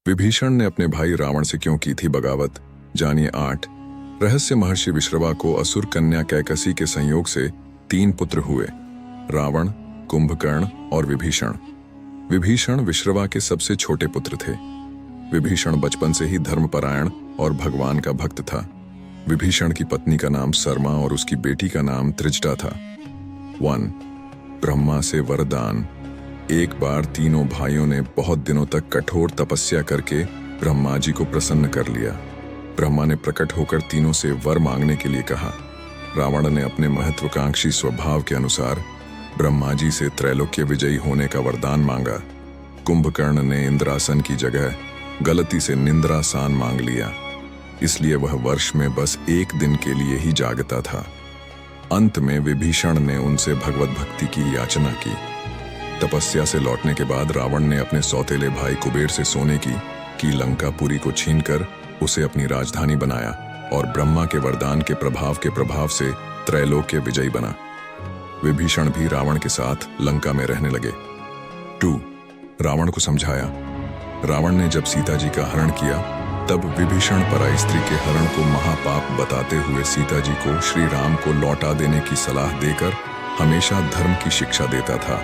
विभीषण ने अपने भाई रावण से क्यों की थी बगावत, जानिए 8। रहस्य। महर्षि विश्रवा को असुर कन्या कैकसी के संयोग से 3 पुत्र हुए, रावण, कुंभकर्ण और विभीषण। विभीषण विश्रवा के सबसे छोटे पुत्र थे। विभीषण बचपन से ही धर्मपरायण और भगवान का भक्त था। विभीषण की पत्नी का नाम सरमा और उसकी बेटी का नाम त्रिजटा था। 1 ब्रह्मा से वरदान। एक बार तीनों भाइयों ने बहुत दिनों तक कठोर तपस्या करके ब्रह्मा जी को प्रसन्न कर लिया। ब्रह्मा ने प्रकट होकर तीनों से वर मांगने के लिए कहा। रावण ने अपने महत्वाकांक्षी स्वभाव के अनुसार ब्रह्मा जी से त्रैलोक्य विजयी होने का वरदान मांगा। कुंभकर्ण ने इंद्रासन की जगह गलती से निंद्रासान मांग लिया, इसलिए वह वर्ष में बस 1 दिन के लिए ही जागता था। अंत में विभीषण ने उनसे भगवत भक्ति की याचना की। तपस्या से लौटने के बाद रावण ने अपने सौतेले भाई कुबेर से सोने की लंकापुरी को छीनकर उसे अपनी राजधानी बनाया और ब्रह्मा के वरदान के प्रभाव से त्रैलोक्य विजयी बना। विभीषण भी रावण के साथ लंका में रहने लगे। 2 रावण को समझाया। रावण ने जब सीता जी का हरण किया तब विभीषण पराई स्त्री के हरण को महापाप बताते हुए सीता जी को श्री राम को लौटा देने की सलाह देकर हमेशा धर्म की शिक्षा देता था,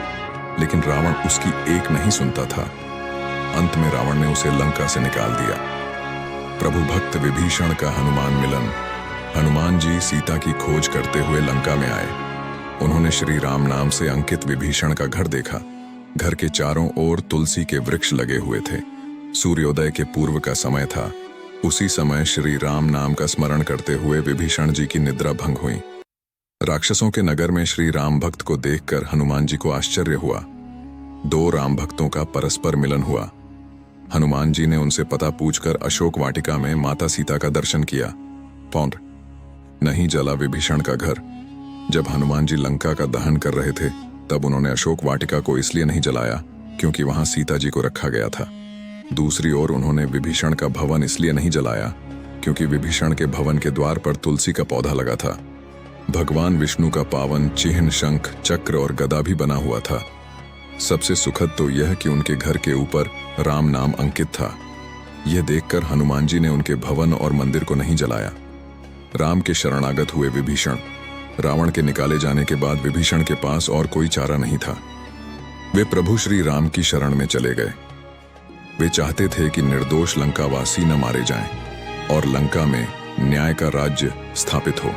लेकिन रावण उसकी एक नहीं सुनता था। अंत में रावण ने उसे लंका से निकाल दिया। प्रभु भक्त विभीषण का हनुमान मिलन। हनुमान जी सीता की खोज करते हुए लंका में आए। उन्होंने श्री राम नाम से अंकित विभीषण का घर देखा। घर के चारों ओर तुलसी के वृक्ष लगे हुए थे। सूर्योदय के पूर्व का समय था। उसी समय श्री राम नाम का स्मरण करते हुए विभीषण जी की निद्रा भंग हुई। राक्षसों के नगर में श्री राम भक्त को देखकर हनुमान जी को आश्चर्य हुआ। 2 राम भक्तों का परस्पर मिलन हुआ। हनुमान जी ने उनसे पता पूछकर अशोक वाटिका में माता सीता का दर्शन किया। पौंड नहीं जला विभीषण का घर। जब हनुमान जी लंका का दहन कर रहे थे तब उन्होंने अशोक वाटिका को इसलिए नहीं जलाया क्योंकि वहां सीता जी को रखा गया था। दूसरी ओर उन्होंने विभीषण का भवन इसलिए नहीं जलाया क्योंकि विभीषण के भवन के द्वार पर तुलसी का पौधा लगा था। भगवान विष्णु का पावन चिन्ह शंख, चक्र और गदा भी बना हुआ था। सबसे सुखद तो यह कि उनके घर के ऊपर राम नाम अंकित था। यह देखकर हनुमान जी ने उनके भवन और मंदिर को नहीं जलाया। राम के शरणागत हुए विभीषण। रावण के निकाले जाने के बाद विभीषण के पास और कोई चारा नहीं था। वे प्रभु श्री राम की शरण में चले गए। वे चाहते थे कि निर्दोष लंकावासी न मारे जाएं और लंका में न्याय का राज्य स्थापित हो।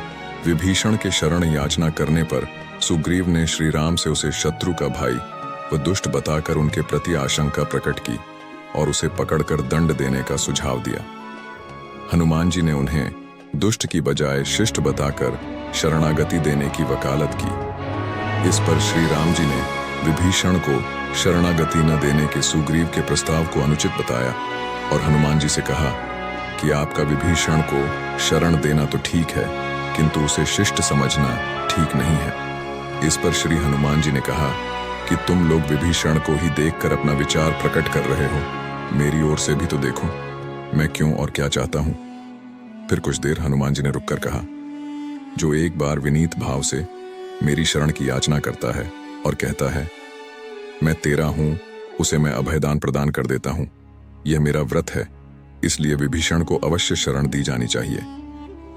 विभीषण के शरण याचना करने पर सुग्रीव ने श्री राम से उसे शत्रु का भाई व दुष्ट बताकर उनके प्रति आशंका प्रकट की और उसे पकड़कर दंड देने का सुझाव दिया। हनुमान जी ने उन्हें दुष्ट की बजाय शिष्ट बताकर शरणागति देने की वकालत की। इस पर श्री राम जी ने विभीषण को शरणागति न देने के सुग्रीव के प्रस्ताव को अनुचित बताया और हनुमान जी से कहा कि आपका विभीषण को शरण देना तो ठीक है, किंतु उसे शिष्ट समझना ठीक नहीं है। इस पर श्री हनुमान जी ने कहा कि तुम लोग विभीषण को ही देखकर अपना विचार प्रकट कर रहे हो, मेरी ओर से भी तो देखो मैं क्यों और क्या चाहता हूं। फिर कुछ देर हनुमान जी ने रुककर कहा, जो एक बार विनीत भाव से मेरी शरण की याचना करता है और कहता है मैं तेरा हूं, उसे मैं अभयदान प्रदान कर देता हूं। यह मेरा व्रत है, इसलिए विभीषण को अवश्य शरण दी जानी चाहिए।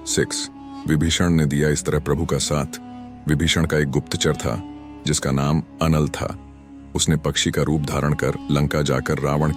6 विभीषण ने दिया इस तरह प्रभु का साथ। विभीषण का एक गुप्तचर था जिसका नाम अनल था। उसने पक्षी का रूप धारण कर लंका जाकर रावण